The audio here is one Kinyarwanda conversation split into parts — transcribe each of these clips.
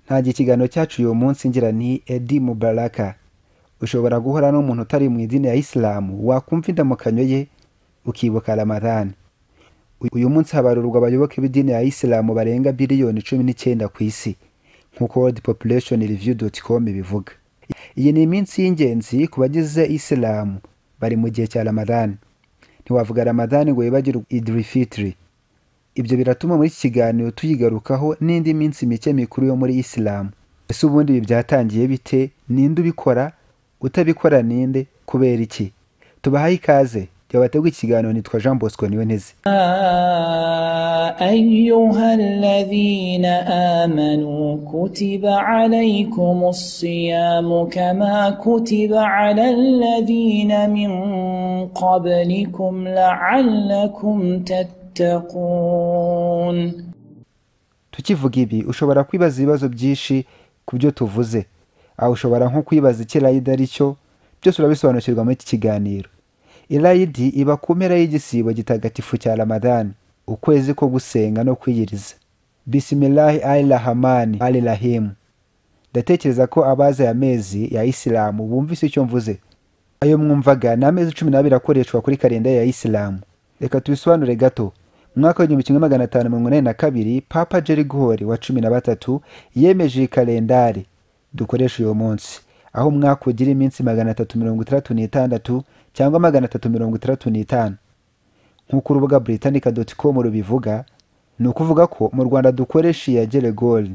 ntagiye ikiganiro cyacu uyu munsi ngira ni Eid Mubaraka. Ushobora guhura n'umuntu utari mu idini ya Isilamu wakumva indamukanyo ye ukibuka Ramadhan. Uyu munsi habarurwa abayoboke b'idini ya Isilamu barenga biliyoni 19 ku isi nk'uko worldpopulationreview.com bivuga. Iyi ni iminsi y'ingenzi ku bagize Isilamu bari mu gihe cya Ramadhan. Ntiwavuga Ramadhan ngo wibagire Eid al-Fitr. Ibyo biratuma muri iki kiganiro tuyigarukaho n'indi minsi mike mikuru yo muri Isilamu. Ese ubundi ibi byatangiye bite? Ninde ubikora? Utabikora ninde? Kubera iki? Tubahaye ikaze. Yabategwa ikiganiro nitwa Jean Bosco Niyonteze. Ayyuhalladhina amanu kutiba alaykumus siyamu kama kutiba alal ladhina min qablikum la'allakum tattaqun. Tukivuga ibi ushobora kwibaza ibibazo byinshi kubyo tuvuze. Aho ushobora nko kwibaza ikirayida aricyo, byose urabisobanukirwa muri iki kiganiro. Eid iba ku mpera y'igisibo gitagatifu cya Ramadhan, ukwezi ko gusenga no kwiyiriza. Bismillahirrahmanirrahim. Ndatekereza ko abaza ya mezi ya Isilamu bumvise icyo mvuze. Ayo mwumvaga ni amezi 12 akoreshwa kuri kalenda ya Isilamu. Reka tubisobanure gato. Mwaka wa 1582 Papa Gregory wa 13 yemeje iyi kalendari dukoresha uyu munsi, aho umwaka ugira iminsi 336 cyangwa 335. Nk'uko urubuga britannica.com rubivuga, ni ukuvuga ko mu Rwanda dukoresha iya Gregory.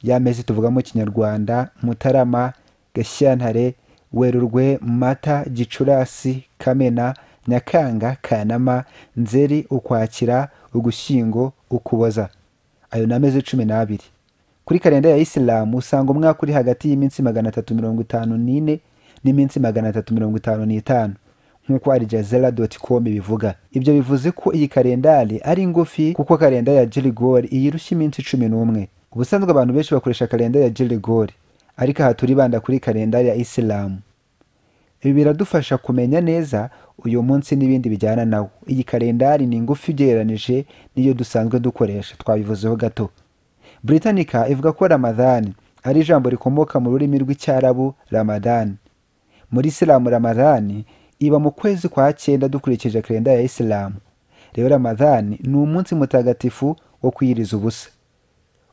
Ya mezi tuvuga mu Kinyarwanda: Mutarama, Gashyantare, Werurwe, Mata, Gicurasi, Kamena, Nyakanga, Kanama, Nzeri, Ukwakira, Ugushyingo, Ukuboza. Ayo ni amezi 12. Kuri kalenda ya Isilamu usanga umwaka uri hagati y'iminsi 354 n'iminsi 355 nk'uko Aljazeera.com bivuga. Ibyo bivuze ko iyi kalendari ari ngufi kuko kalenda ya Gregory iyirushya iminsi 11. Ubusanzwe abantu benshi bakoresha kalenda ya Gregory, ariko aha turibanda kuri kalendari ya Isilamu. Ibi biradufasha kumenya neza uyu munsi n'ibindi bijyana nawo. Iyi kalendari ni ngufi ugereranije n'iyo dusanzwe dukoresha, twabivuzeho gato. Britannica ivuga ko Ramadhan ari ijambo rikomoka mu rurimi rw'Icyarabu Ramadan. Muri Isilamu Ramadhan iba mu kwezi kwa 9 dukurikije kalenda ya Isilamu. Rero Ramadhan ni umunsi mutagatifu wo kwiyiriza ubusa.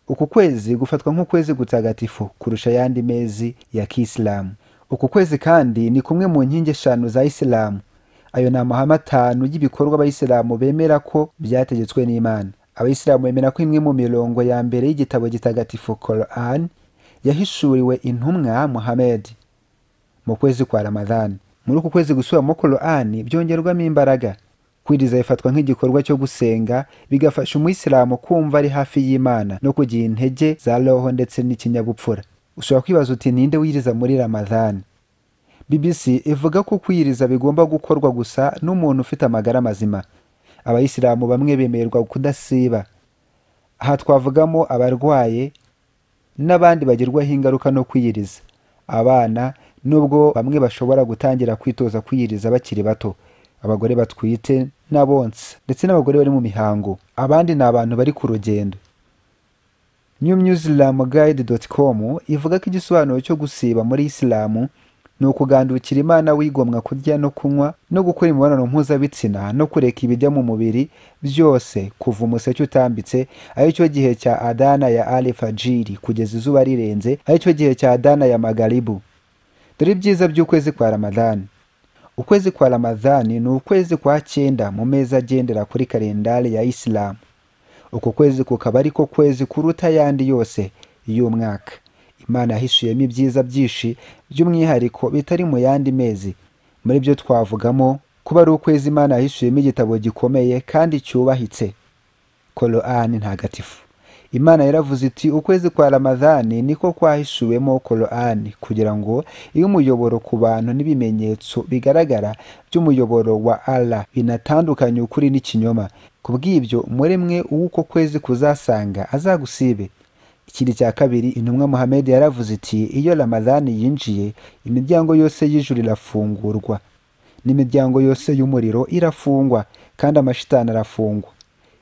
Uku kwezi gufatwa nk'ukwezi gutagatifu kurusha yandi mezi ya Kiislamu. Uku kwezi kandi ni kumwe mu nkingi 5 za Isilamu. Ayo ni amahame 5 y'ibikorwa abayisilamu bemera ko byategetswe n'Imana. Abayisilamu bemera ko imwe mu mirongo ya mbere y'igitabo gitagatifu Quran yahishuriwe intumwa Muhammad mu kwezi kwa Ramadhan. Muri uku kwezi gusubiramo Quran byongerwamo imbaraga. Kwiriza ifatwa nk'igikorwa cyo gusenga, bigafasha umuyisilamu kumva ari hafi y'Imana no kugira intege za roho ndetse n'ikinyabupfura. Ushobora kwibaza uti ninde wiriza muri Ramadhan? BBC ivuga ko kwiriza bigomba gukorwa gusa n'umuntu ufite amagara mazima. Abayisilamu bamwe bemerwa kudasiba. Aha twavugamo abarwaye n'abandi bagirwaho ingaruka no kwiyiriza. Abana nubwo bamwe bashobora gutangira kwitoza kwiyiriza bakiri bato. Abagore batwite n'abonsa ndetse n'abagore bari mu mihango. Abandi ni abantu bari ku rugendo. newmuslimguide.com ivuga ko igisobanuro cyo gusiba muri Isilamu ni ukugandukira Imana wigomwa kurya no kunywa no gukora imibonano mpuzabitsina no kureka ibijya mu mubiri byose kuva umuseke utambitse, ari cyo gihe cya adana ya al-fajiri kugeza izuba rirenze, ari cyo gihe cya adana ya magaribu. Dore ibyiza by'ukwezi kwa Ramadhan. Ukwezi kwa Ramadhan ni ukwezi kwa 9 mu mezi agendera kuri kalendari ya Isilamu. Uko kwezi kukaba ariko kwezi kuruta yandi yose y'umwaka. Imana yahishuyemo ibyiza byinshi by'umwihariko bitari mu yandi mezi. Muri byo twavugamo kuba ari ukwezi Imana yahishuyemo igitabo gikomeye kandi cyubahitse, Quran ntagatifu. Imana yaravuze iti ukwezi kwa Ramadhan niko kwahishuwemo Quran kugira ngo iyo umuyoboro ku bantu n'ibimenyetso bigaragara by'umuyoboro wa Allah binatandukanye ukuri n'ikinyoma. Kubw'ibyo muri mwe uko kwezi kuzasanga azagusibe. Ikindi cya kabiri, intumwa Muhammad yaravuze iti iyo Ramadhan yinjiye imiryango yose y'ijuru irafungurwa n'imiryango yose y'umuriro irafungwa kandi amashitani arafungwa.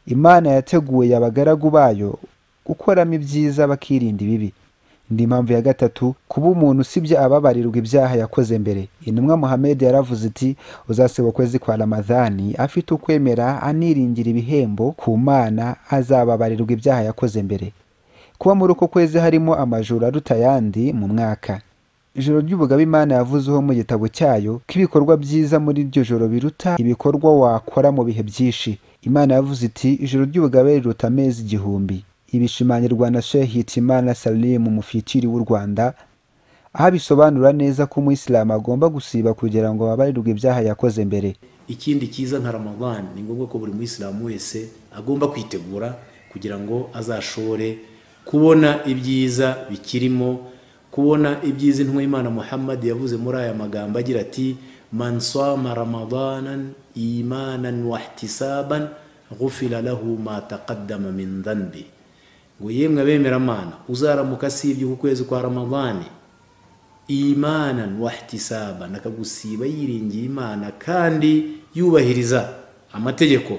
Imana yateguye abagaragu bayo gukoramo ibyiza bakirinda ibibi. Indi mpamvu ya gatatu, kuba umuntu usibye ababarirwa ibyaha yakoze mbere. Intumwa Muhammad yaravuze iti uzasiba ukwezi kwa Ramadhani afite ukwemera aniringira ibihembo ku Mana azababarirwa ibyaha yakoze mbere. Kuba muri uko kwezi harimo amajoro aruta ayandi mu mwaka. Ijoro ry'ubugabe Imana yavuzeho mu gitabo cyayo ko ibikorwa byiza muri iryo joro biruta ibikorwa wakora mu bihe byinshi. Imana yavuze iti ijoro ry'ubugabe riruta amezi 1000. Ibishimangirwa na Sheikh Hitimana Salim Mufitiri w'u Rwanda, aho bisobanura neza ko umuyisilamu agomba gusiba kugira ngo ababarirwe ibyaha yakoze mbere. Ikindi kiza nka Ramadan ni ngombwa ko buri muyisilamu wese agomba kwitegura kugira ngo azashobore kubona ibyiza bikirimo, kubona ibyiza intumwa y'Imana Muhammad yavuze muri aya magambo agira ati man sama ramadanan imanan wa ihtisaban ghufira lahu ma taqaddama min dhanbi. Ngo yemwe abemera Mana uzaramuka sibye ku kwezi kwa Ramadani imanan wa ihtisaban, akagusiba yiringiye Imana kandi yubahiriza amategeko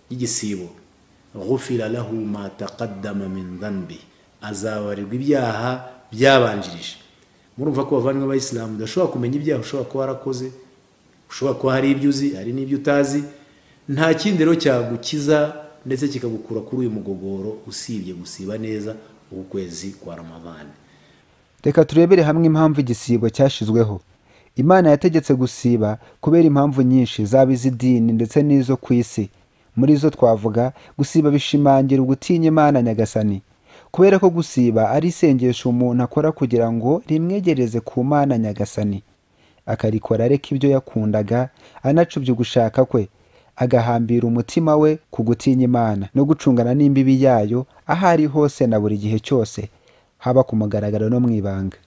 y'igisibo, ghufira lahu ma taqaddama min dhanbi, azabarirwa ibyaha byabanjirije. Murumva ko bavanywe abayisilamu udashobora kumenya ibyaha ushobora kuba warakoze, ushobora kuba hari ibyo uzi hari n'ibyo utazi. Nta kindi rero cyagukiza ndetse kikagukura kuri uyu mugogoro usibye gusiba neza ukwezi kwa Ramadhani. Reka turebere hamwe impamvu igisibo cyashizweho. Imana yategetse gusiba kubera impamvu nyinshi zaba iz'idini ndetse n'izo ku isi. Muri zo twavuga gusiba bishimangira ugutinya Imana Nyagasani, kubera ko gusiba ari isengesho umuntu akora kugira ngo rimwegereze ku Mana Nyagasani, akarikora areka ibyo yakundaga anacubye ugushaka kwe, agahambira umutima we ku gutinya Imana no gucungana n'imbibi yayo aho ari hose na buri gihe cyose, haba ku mugaragaro no mu ibanga.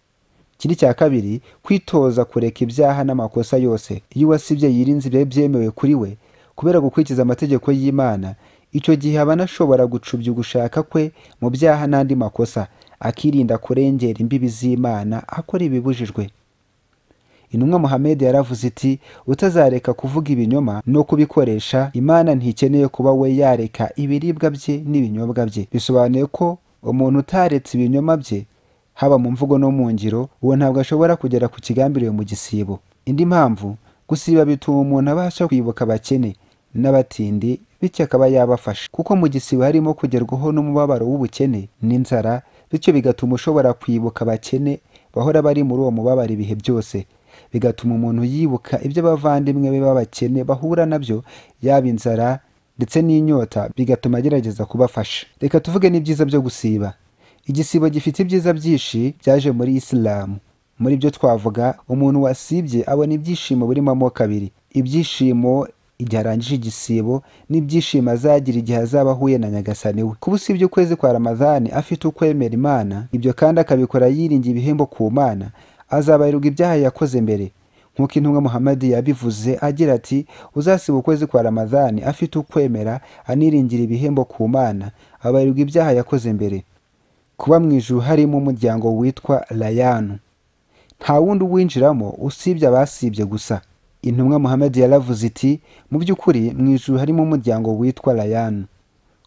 Kiri cya kabiri, kwitoza kureka ibyaha n'amakosa yose. Iyo wasibye yirinze ibyo byemewe kuri we kubera gukurikiza amategeko y'Imana, icyo gihe aba anashobora gucubya ugushaka kwe mu byaha n'andi makosa, akirinda kurengera imbibi z'Imana akora ibibujijwe. Intumwa Muhammad yaravuze iti utazareka kuvuga ibinyoma no kubikoresha, Imana ntikeneye kuba we yareka ibiribwa bye n'ibinyobwa bye. Bisobanuye ko umuntu utaretse ibinyoma bye haba mu mvugo no mu ngiro, uwo ntabwo ashobora kugera ku kigambiriwe mu gisibo. Indi mpamvu, gusiba bituma umuntu abasha kwibuka abakene n'abatindi, bityo akaba yabafasha, kuko mu gisibo harimo kugerwaho n'umubabaro w'ubukene n'inzara, bityo bigatuma ushobora kwibuka abakene bahora bari muri uwo mubabaro ibihe byose. Bigatuma umuntu yibuka ibyo abavandimwe be b'abakene bahura nabyo, yaba inzara ndetse n'inyota, bigatuma agerageza kubafasha. Reka tuvuge n'ibyiza byo gusiba. Igisibo gifite ibyiza byinshi byaje muri Isilamu. Muri byo twavuga umuntu wasibye abona ibyishimo burimo amoko abiri: ibyishimo igihe arangije igisibo n'ibyishimo azagira igihe azaba ahuye na Nyagasani we. Kuba usibye ukwezi kwa Ramadhani afite ukwemera Imana, ibyo kandi akabikora yiringiye ibihembo ku Mana, azabarirwa ibyaha yakoze mbere. Nk'uko intumwa Muhammad yabivuze agira ati uzasiba ukwezi kwa Ramadhani afite ukwemera aniringira ibihembo ku Mana, abarirwa ibyaha yakoze mbere. Kuba mu ijuru harimo umuryango witwa Rayanu, nta wundi uwinjiramo usibye abasibye gusa. Intumwa Muhammad yaravuze iti mu by'ukuri mu ijuru harimo umuryango witwa Rayanu,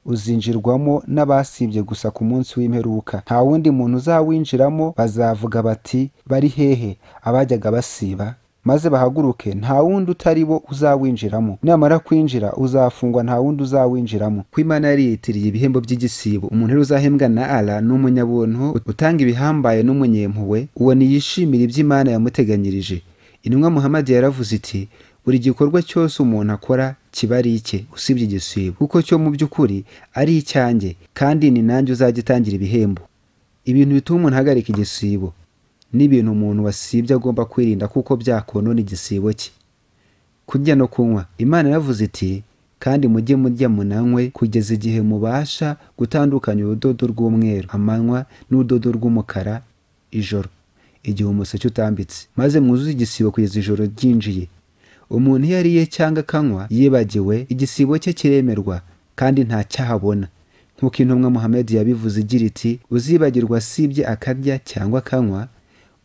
uzinjirwamo n'abasibye gusa ku munsi w'imperuka. Nta wundi muntu uzawinjiramo. Bazavuga bati bari hehe abajyaga basiba, maze bahaguruke, nta wundi utari bo uzawinjiramo. Namara kwinjira uzafungwa, nta wundi uzawinjiramo. Ko Imana yariyitiriye ibihembo by'igisibo, umuntu uzahembwa na Allah n'umunyabuntu utanga ibihambaye n'umunyempuwe, uwo niyishimira ibyo Imana yamuteganyirije. Intumwa Muhammad yaravuze iti buri gikorwa cyose umuntu akora kiba ari icye usibye igisibo, kuko cyo mu by'ukuri ari icyanjye kandi ni nanjye uzagitangira ibihembo. Ibintu bituma umuntu ahagarika igisibo n'ibintu umuntu wasibye agomba kwirinda kuko byakonona igisibo cye. Kurya no kunywa. Imana yavuze iti kandi mujye murya munanywe kugeza igihe mubasha gutandukanya urudodo rw'umweru amanywa n'urudodo rw'umukara ijoro, igihe umuseke utambitse, maze mwuzuze igisibo kugeza ijoro ryinjiye. Umuntu iyo ariye cyangwa akanywa yibagiwe, igisibo cye kiremerwa kandi nta cyahabona. Nk'uko intumwa Muhammad yabivuze igira iti uzibagirwa asibye akarya cyangwa akanywa,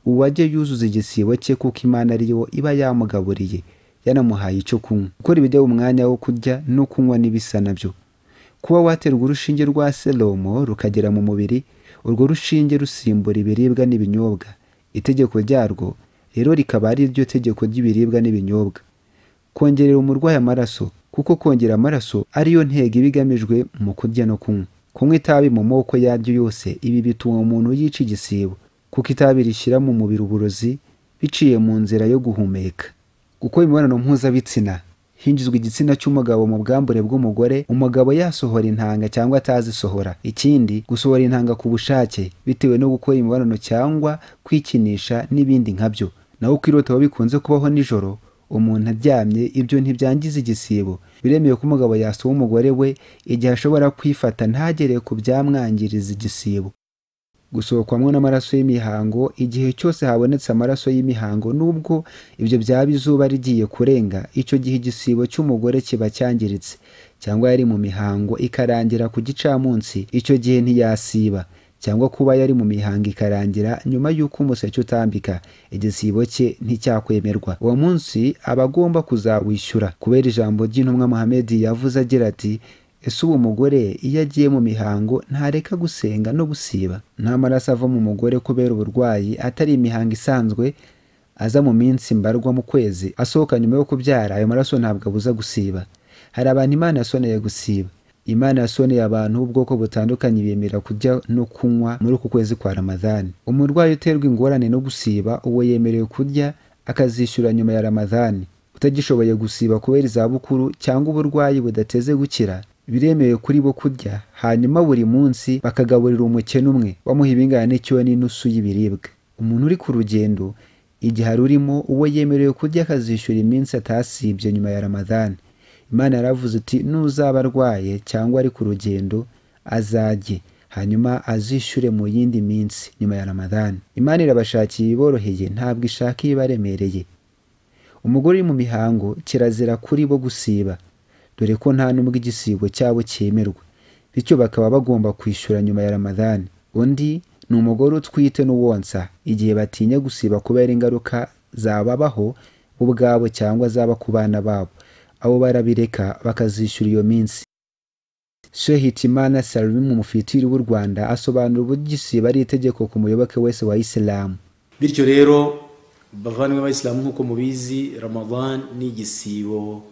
uwajye yuzuza igisibo cye kuko Imana ariyo iba yamugaburiye, yanamuhaye icyo kunywa. Gukora ibijya mu mwanya wo kurya no kunywa n'ibisa nabyo. kuba waterwa urushinge rwa selomo rukagera mu mubiri, urwo rushinge rusimbura ibiribwa n'ibinyobwa. Itegeko ryarwo rero rikaba ari ryo tegeko ry'ibiribwa n'ibinyobwa. Kongerera umurwayi amaraso, kuko kongera amaraso ariyo ntego ibigamijwe mu kurya no kunywa. Kunywa itabi mu moko yaryo yose, ibi bituma umuntu yica igisibo, kuko itabi rishyira mu mubiri uburozi biciye mu nzira yo guhumeka. Gukora imibonano mpuzabitsina, hinjizwa igitsina cy'umugabo mu bwambure bw'umugore, umugabo yasohora intanga cyangwa atazisohora. Ikindi, gusohora intanga ku bushake bitewe no gukora imibonano cyangwa kwikinisha n'ibindi nkabyo. Naho kwirota bikunze kubaho nijoro umuntu aryamye, ibyo ntibyangiza igisibo. Biremewe ko umugabo yasoha umugore we igihe ashobora kwifata ntagere ku byamwangiriza igisibo. Gusohokwamwo n'amaraso y'imihango, igihe cyose habonetse amaraso y'imihango nubwo ibyo byaba izuba rigiye kurenga, icyo gihe igisibo cy'umugore kiba cyangiritse, cyangwa yari mu mihango ikarangira ku gicamunsi, icyo gihe ntiyasiba, cyangwa kuba yari mu mihango ikarangira nyuma y'uko umuseke utambika, igisibo cye nticyakwemerwa. Uwo munsi aba agomba kuzawishyura, kubera ijambo ry'intumwa Muhammad yavuze agira ati, ese ubu umugore iyo agiye mu mihango ntareka gusenga no gusiba? Nta maraso ava mu mugore kubera uburwayi atari imihango isanzwe aza mu minsi mbarwa mu kwezi, asohoka nyuma yo kubyara, ayo maraso ntabwo abuza gusiba. Hari abantu Imana yasoneye gusiba. Imana yasoneye abantu b'ubwoko butandukanye bemera kurya no kunywa muri uku kwezi kwa Ramadhani. Umurwayi uterwa ingorane no gusiba, uwo yemerewe kurya akazishyura nyuma ya Ramadhani. Utagishoboye gusiba kubera izabukuru cyangwa uburwayi budateze gukira, biremewe kuri bo kurya, hanyuma buri munsi bakagaburira umukene umwe, bamuha ibingana n'icyo n'inusu y'ibiribwa. Umuntu uri ku rugendo, igihe arurimo, uwo yemerewe kurya akazishyura iminsi atasibye nyuma ya Ramadhani. Imana yaravuze iti, nuzaba arwaye cyangwa ari ku rugendo azajye, hanyuma azishyure mu yindi minsi nyuma ya Ramadhani. Imana irabashakiye iboroheye, ntabwo ishaka ibaremereye. Umugore uri mu mihango kirazira kuri bo gusiba, dore ko nta n'ubwo igisibo cyabo cyemerwa, bityo bakaba bagomba kwishyura nyuma ya Ramadhani. Undi ni umugore utwite n'uwonsa, igihe batinya gusiba kubera ingaruka zababaho ubwabo cyangwa zaba ku bana babo, abo barabireka bakazishyura iyo minsi. Sheikh Hitimana Salim, umufitiri w'u Rwanda, asobanura uburyo igisibo ari itegeko ku muyoboke wese wa Islam. Bityo rero bavandimwe b'Abayisilamu, nk'uko mubizi, Ramadan ni igisibo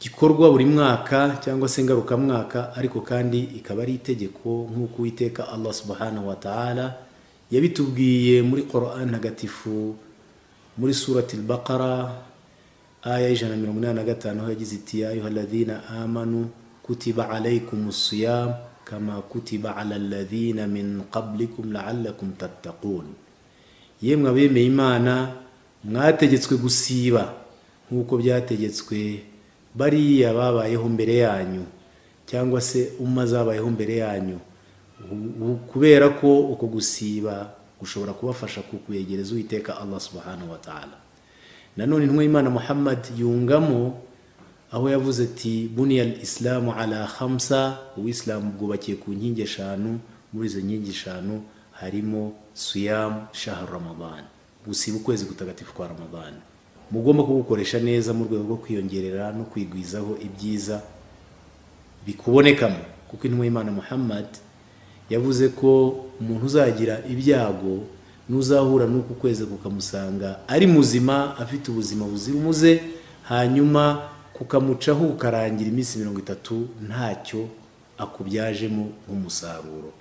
gikorwa buri mwaka cyangwa se ngarukamwaka, ariko kandi ikaba ari itegeko nk'uko Uwiteka Allah subhanahu wa ta'ala yabitubwiye muri Qur'an ntagatifu, muri surati al-Baqara aya 185, aho yagize iti, ya ayyuhalladhina amanu kutiba alaykumus siyam kama kutiba alal ladhina min qablikum la'allakum tattaqun. Yemwe abemeye Imana, mwategetswe gusiba nk'uko byategetswe bariya babayeho mbere yanyu, cyangwa se umma zabayeho mbere yanyu, kubera ko uko gusiba gushobora kubafasha kukwegereza Uwiteka Allah subhanahu wa ta'ala. Nanone intumwa y'Imana Muhammad yungamo aho yavuze ati, buniya al-islamu ala khamsa, uw'islamu bwubakiye ku nkingi eshanu, muri izo nkingi eshanu harimo siyam shahr Ramadan, gusiba ukwezi gutagatifu kwa Ramadan. Mugomba kugukoresha neza mu rwego rwo kwiyongerera no kwigwizaho ibyiza bikubonekamo, kuko intumwa y'Imana Muhammad yavuze ko umuntu uzagira ibyago n'uzahura n'uku kwezi kukamusanga ari muzima, afite ubuzima buzira umuze, hanyuma kukamucaho ukarangira iminsi 30 ntacyo akubyajemo nk'umusaruro.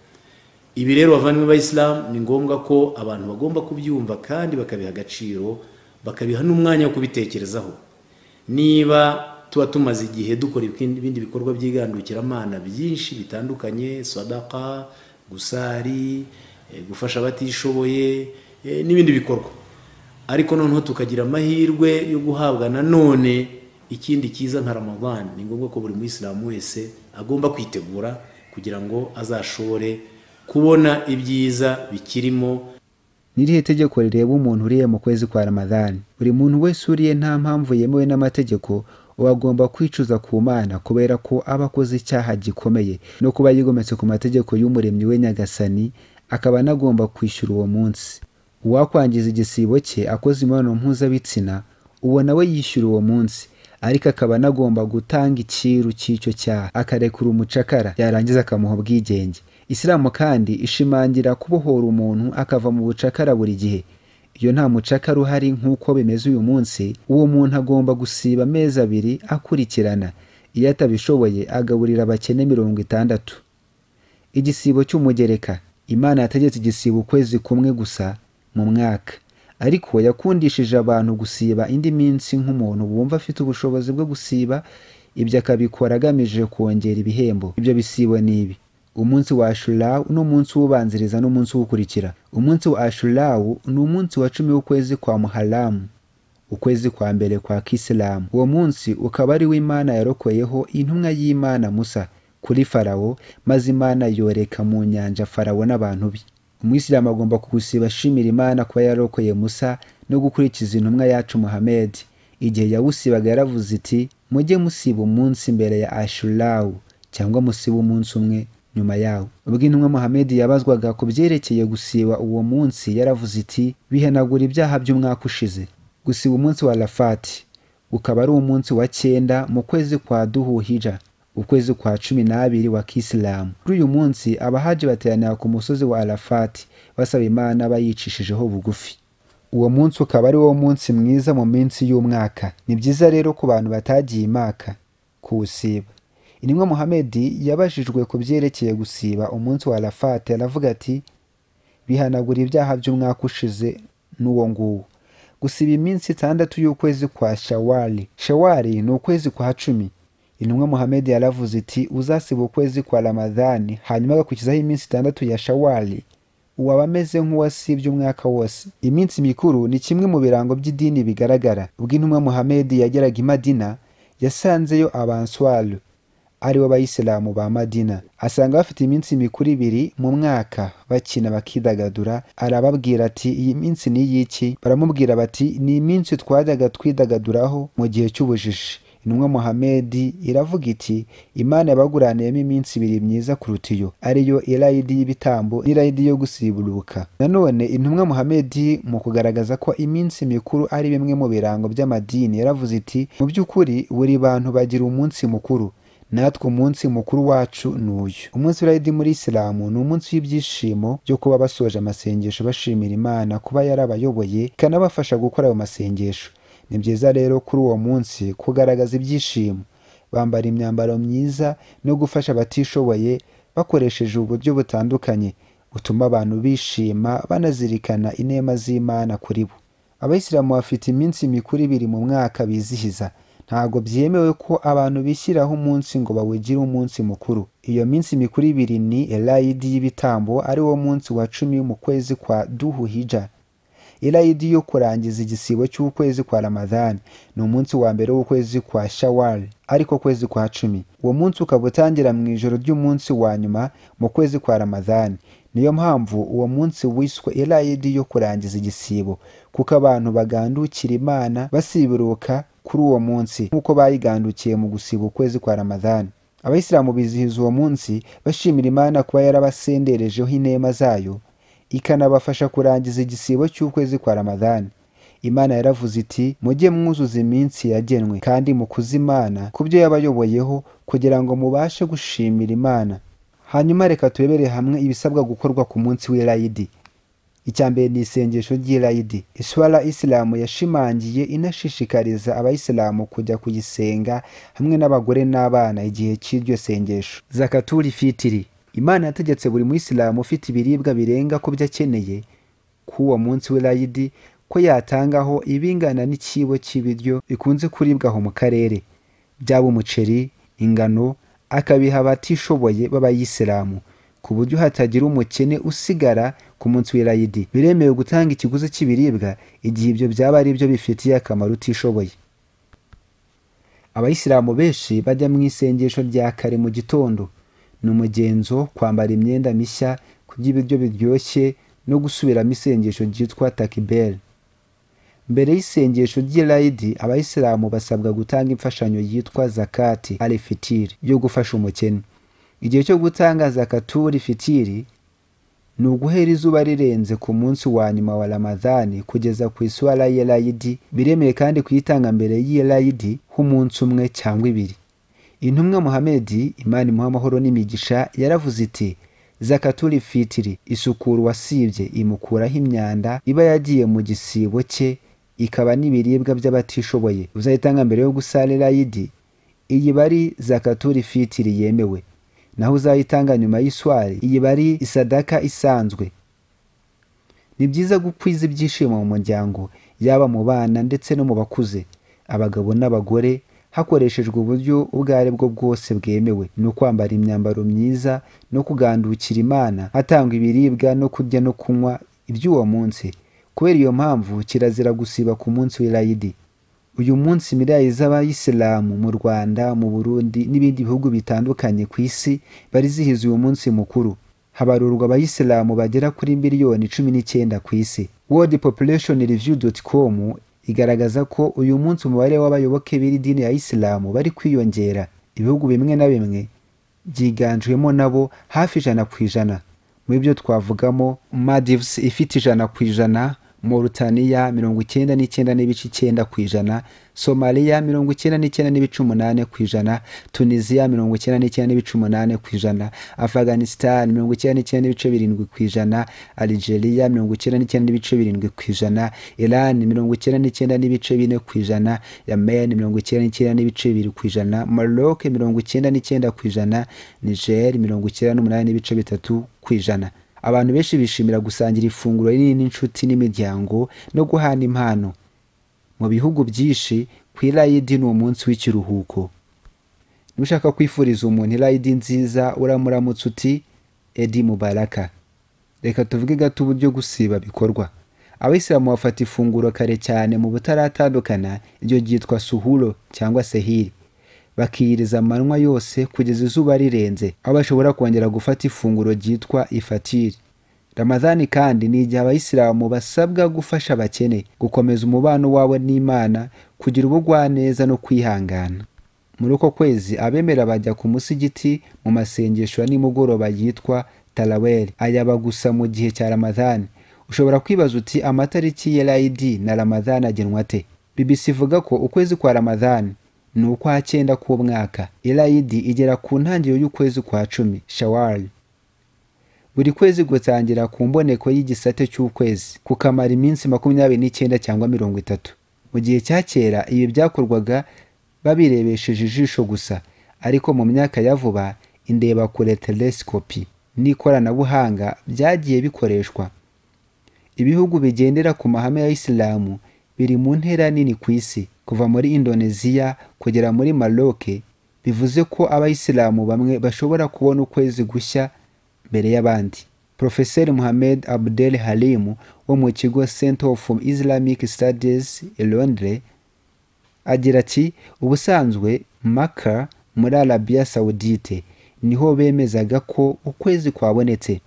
Ibi rero bavandimwe b'Abayisilamu, ni ngombwa ko abantu bagomba kubyumva kandi bakabiha agaciro, bakabiha n'umwanya wo kubitekerezaho. Niba tuba tumaze igihe dukora ibindi bikorwa by'igandukiramanana byinshi bitandukanye, sadaka, gusari, gufasha abatishoboye n'ibindi bikorwa, ariko noneho tukagira amahirwe yo guhabwa nanone ikindi cyiza nka Ramadan, ni ngombwa ko buri Muislamu wese agomba kwitegura kugira ngo azashobore kubona ibyiza bikirimo. Nirihe tegeko rireba umuntu uriye mu kwezi kwa Ramadhani? Buri muntu wese uriye nta mpamvu yemewe n'amategeko agomba kwicuza ku Mana, kubera ko aba akoze icyaha gikomeye no kuba yigometse ku mategeko y'umuremyi we Nyagasani, akaba anagomba kwishyura uwo munsi. Uwakwangiza igisibo cye akoze imibonano mpuzabitsina, uwo nawe yishyura uwo munsi, ariko akaba anagomba gutanga icyiru cy'icyo cyaha, akarekura umucakara, yarangiza akamuha ubwigenge. Isilamu kandi ishimangira kubohora umuntu akava mu bucakara buri gihe. Iyo nta mucakara uhari nk'uko bimeze uyu munsi, uwo muntu agomba gusiba amezi 2 akurikirana. Iyo atabishoboye agaburira abakene 60. Igisibo cy'umugereka. Imana yategetse igisibo ukwezi kumwe gusa mu mwaka, ariko yakundishije abantu gusiba indi minsi nk'umuntu wumva afite ubushobozi bwo gusiba. Ibyo akabikora agamije kongera ibihembo. Ibyo bisibo ni ibi: umunsi wa Ashura n'umunsi w'ubanziriza n'umunsi w'ukurikira. Umunsi wa Ashura ni umunsi wa 10 w'ukwezi kwa Muharram, ukwezi kwa mbere kwa Kisilamu. Uwo munsi ukaba ari w'Imana yarokoyeho intumwa y'Imana Musa kuri Farawo, maze Imana yoreka mu nyanja Farawo n'abantu be. Umuyisilamu agomba kugusiba ashimira Imana kuba yarokoye Musa no gukurikiza intumwa yacu Muhammad. Igihe yawusibaga yaravuze iti: mujye musiba umunsi mbere ya Ashura cyangwa musiba umunsi umwe nyuma yawo. Ubwo intumwa Muhammad yabazwaga ku byerekeye gusiba uwo munsi yaravuze iti: bihanagura ibyaha by'umwaka ushize. Gusiba umunsi wa Arafat ukaba ari umunsi wa 9 mu kwezi kwa Dhuhija, ukwezi kwa 12 wa Kisilamu. Kuri uyu munsi abahaji bateranira ku musozi wa Arafat basaba Imana bayicishijeho bugufi. Uwo munsi ukaba ari wo munsi mwiza mu minsi y'umwaka. Ni byiza rero ku bantu batagiye Imaka kuwusiba. Intumwa Muhammad yabajijwe ku byerekeye gusiba umunsi wa Arafat, aravuga ati: bihanagura ibyaha by'umwaka ushize n'uwo nguwo. Gusiba iminsi 6 y'ukwezi kwa Shawali. Shawali ni ukwezi kwa 10. Intumwa Muhammad yaravuze iti: uzasiba ukwezi kwa Ramadhani hanyuma agakurikizaho iminsi 6 ya Shawali, uwaba ameze nk'uwasibye umwaka wose. Iminsi mikuru ni kimwe mu birango by'idini bigaragara. Ubwo intumwa Muhammad yageraga i Madina, yasanzeyo Abanswaru, ari bo Bayisilamu ba Madina. Asanga bafite iminsi mikuru 2 mu mwaka, bakina bakidagadura. Arababwira ati: iyi minsi ni y'iki? Baramubwira bati: ni iminsi twajyaga twidagaduraho mu gihe cy'ubujiji. Intumwa Muhammad iravuga iti: Imana yabaguraniyemo iminsi 2 myiza kuruta iyo, ariyo irayidi y'ibitambo n'irayidi yo gusiburuka. Nanone intumwa Muhammad mu kugaragaza ko iminsi mikuru ari bimwe mu birango by'amadini yaravuze iti: mu by'ukuri buri bantu bagira umunsi mukuru, natwe umunsi mukuru wacu n'uyu. Umunsi w'irayidi muri Isilamu ni umunsi w'ibyishimo byo kuba basoje amasengesho bashimira Imana kuba yarabayoboye ikanabafasha gukora ayo masengesho. Ni byiza rero kuri uwo munsi kugaragaza ibyishimo, bambara imyambaro myiza no gufasha abatishoboye bakoresheje uburyo butandukanye butuma abantu bishima banazirikana inema z'Imana kuri bo. Abayisilamu bafite iminsi mikuru 2 mu mwaka bizihiza. Ntago byemewe ko abantu bishyiraho umunsi ngo bawugire umunsi mukuru. Iyo minsi mikuru 2 ni Elayidi y'ibitambo, ari wo munsi wa 10 mu kwezi kwa Dhuhija. Elayidi yo kurangiza igisibo cy'ukwezi kwa Ramadhani ni umunsi wa mbere w'ukwezi kwa Shawwal, ariko kwezi kwa 10. Uwo munsi ukaba utangira mu ijoro ry'umunsi wa nyuma mu kwezi kwa Ramadhani. Niyo mpamvu uwo munsi wiswe Elayidi yo kurangiza igisibo, kuko abantu bagandukira Imana basiburuka kuri uwo munsi nk'uko bayigandukiye mu gusiba ukwezi kwa Ramadhani. Abayisilamu bizihiza uwo munsi bashimira Imana kuba yarabasenderejeho inema zayo, ikanabafasha kurangiza igisibo cy'ukwezi kwa Ramadhani. Imana yaravuze iti: mujye mwuzuza iminsi yagenwe kandi mukuze Imana kubyo yabayoboyeho, kugira ngo mubashe gushimira Imana. Hanyuma reka turebere hamwe ibisabwa gukorwa ku munsi w'Elayidi. Icyambere ni isengesho ry'Elayidi. Iswara Isilamu yashimangiye inashishikariza abayisilamu kujya kuyisenga hamwe n'abagore n'abana igihe cy'iryo sengesho. Zakatul fitiri. Imana yategetse buri muyisilamu ufite ibiribwa birenga ku byo akeneye k'uwo munsi w'Elayidi ko yatangaho ibingana n'ikibo cy'ibiryo bikunze kuribwaho mu karere, byaba umuceri, ingano, akabiha abatishoboye b'abayisilamu, ku buryo hatagira umukene usigara ku munsi w'Elayidi. Biremewe gutanga ikiguzi cy'ibiribwa igihe ibyo byaba ari byo bifitiye akamaro utishoboye. Abayisilamu benshi bajya mu isengesho rya kare mu gitondo. Ni umugenzo kwambara imyenda mishya, kurya ibiryo biryoshye no gusubiramo isengesho ryitwa takbir. Mbere y'isengesho ry'Elayidi, abayisilamu basabwa gutanga imfashanyo yitwa zakati al-fitiri yo gufasha umukene. Igihe cyo gutanga zakatul fitiri ni uguhera izuba rirenze ku munsi wa nyuma wa Ramadhani kugeza ku iswala y'Eid. Biremeye kandi kuyitanga mbere y'Eid h'umunsi umwe cyangwa ibiri. Intumwa Muhammad, Imana imuha amahoro n'imigisha, yaravuze iti: Zakatul fitri, isukura wasibye imukuraho imyanda iba yagiye mu gisibo cye, ikaba n'ibiribwa by'abatishoboye. Uzayitanga mbere yo gusala Eid, iyi bari Zakatul fitri yemewe. Naho uzayitanga nyuma y'iswari, iyi bari isadaka isanzwe. Ni byiza gukwiza ibyishimo mu muryango, yaba mu bana ndetse no mu bakuze, abagabo n'abagore, hakoreshejwe uburyo ubwo ari bwo bwose bwemewe, no kwambara imyambaro myiza no kugandukira Imana, hatangwa ibiribwa no kurya no kunywa iby'uwo munsi. Kubera iyo mpamvu kirazira gusiba ku munsi w'Eid. Uyu munsi miliyari z'abayisilamu mu Rwanda, mu Burundi n'ibindi bihugu bitandukanye ku isi barizihiza uyu munsi mukuru. Habarurwa abayisilamu bagera kuri miliyoni 19 ku isi. worldpopulationreview.com igaragaza ko uyu munsi umubare w'abayoboke b'iri dini ya Isilamu bari kwiyongera. Ibihugu bimwe na bimwe byiganjwemo nabo hafi 100%. Muri byo twavugamo Maldives ifite 100%, Mauritania 99.9%, Somalia 99.8%, Tunisia 99.8%, Afghanistan 99.7%, Algeria 99.7%, Iran 99.4%, Yemen 99.2%, Maroc 99%, Niger 98.3%. Abantu benshi bishimira gusangira ifunguro rinini n'inshuti n'imiryango no guhana impano. Mu bihugu byinshi ku Eid ni umunsi w'ikiruhuko. Nushaka kwifuriza umuntu Eid nziza, uramuramutsa uti Eid Mubaraka. Reka tuvuge gato uburyo gusiba bikorwa. Abayisilamu bafata ifunguro kare cyane mu butaratandukana, iryo ryitwa suhuro cyangwa sehiri. Bakiyiriza amanywa yose kugeza izuba rirenze, aho bashobora kongera gufata ifunguro ryitwa ifatiri. Ramadhani kandi ni igihe abayisilamu basabwa gufasha abakene, gukomeza umubano wabo n'Imana, kugira ubugwaneza no kwihangana. Muri uko kwezi abemera bajya ku musigiti mu masengesho ya nimugoroba yitwa Tarawih. Ayaba gusa mu gihe cya Ramadhani. Ushobora kwibaza uti amatariki y'Eid na Ramadhani agenwa ate? BBC ivuga ko ukwezi kwa Ramadhani ni ukwa 9 k'umwaka. Eid igera ku ntangiriro y'ukwezi kwa 10, Shawwal. Buri kwezi gutangira ku mboneko y'igisate cy'ukwezi, kukamara iminsi 29 cyangwa 30. Mu gihe cya kera ibi byakorwaga babirebesheje ijisho gusa, ariko mu myaka ya vuba indebakure telescope n'ikoranabuhanga byagiye bikoreshwa. Ibihugu bigendera ku mahame ya Isilamu biri mu ntera nini ku isi, kuva muri Indonesia kugera muri Maroc. Bivuze ko abayisilamu bamwe bashobora kubona ukwezi gushya mbere y'abandi. Professor Mohammed Abdel Halim wo mu kigo Center of Islamic Studies i Londres agira ati: ubusanzwe Maka muri Arabia Saudite niho bemezaga ko ukwezi kwabonetse.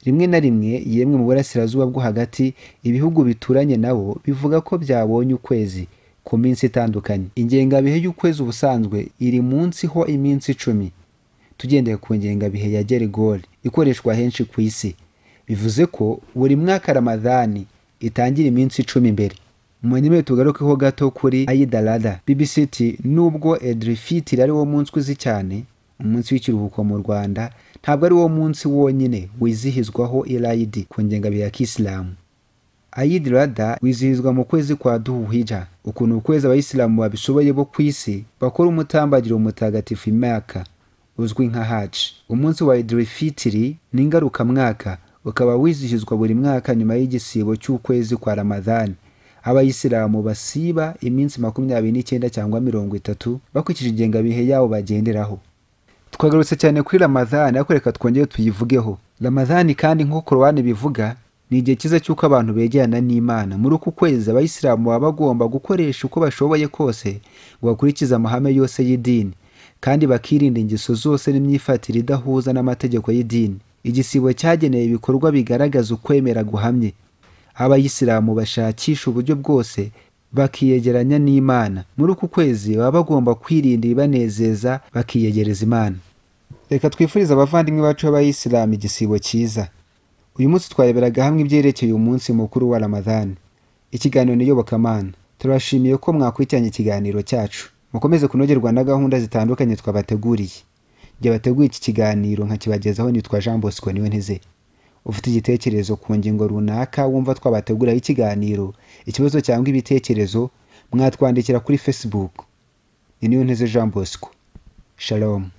Rimwe na rimwe yemwe mu burasirazuba bwo hagati, ibihugu bituranye nabo bivuga ko byabonye ukwezi ku minsi itandukanye. Ingengabihe y'ukwezi ubusanzwe iri munsi ho iminsi 10. Tugendeye ku ngengabihe ya Gregori ikoreshwa henshi ku isi, bivuze ko buri mwaka Ramadhani itangira iminsi 10 mbere. Munyime tugarukeho gato kuri Eid al-Adha. BBC iti nubwo Eid al-Fitr ari wo munsi uzi cyane, umunsi w'ikiruhuko mu Rwanda, ntabwo ari wo munsi wonyine wizihizwaho Eid ku ngengabihe ya Kisilamu. Eid al-Adha wizihizwa mu kwezi kwa Dhuhijja, ukuntu ukwezi abayisilamu babishoboye bo ku isi bakora umutambagiro mutagatifu Maka uzwi nka Hajj. Umunsi wa Eid al-Fitr ni ingaruka mwaka, ukaba wizihizwa buri mwaka nyuma y'igisibo cy'ukwezi kwa Ramadhani. Abayisilamu basiba iminsi 29 cyangwa 30 bakurikije ingengabihe yabo bagenderaho. Twagarutse cyane kuri Ramadhani, ariko reka twongere tuyivugeho. Ramadhani kandi nk'uko Qur'an bivuga, ni igihe cyiza cy'uko abantu begerana n'Imana. Muri uku kwezi abayisilamu baba bagomba gukoresha uko bashoboye kose ngo bakurikize amahame yose y'idini, kandi bakirinda ingeso zose n'imyifatire idahuza n'amategeko y'idini. Igisibo cyageneye ibikorwa bigaragaza ukwemera guhamye. Abayisilamu bashakisha uburyo bwose bakiyegeranya n'Imana. Muri uku kwezi baba bagomba kwirinda ibanezeza, bakiyegereza Imana. Reka twifurize abavandimwe bacu b'Abayisilamu igisibo cyiza. uyu munsi twareberaga hamwe ibyerekeye umunsi mukuru wa Ramadhan. Ikiganiro n'iyobokamana. Turashimiye ko mwakurikiranye ikiganiro cyacu. Mukomeze kunogerwa na gahunda zitandukanye twabateguriye. Jye bateguye iki kiganiro nkakibagezaho nitwa Jean Bosco Niyonteze. Ufite igitekerezo ku ngingo runaka wumva twabateguraho ikiganiro, ikibazo cyangwa ibitekerezo, mwatwandikira kuri Facebook. Niyonteze Jean Bosco. Shalom.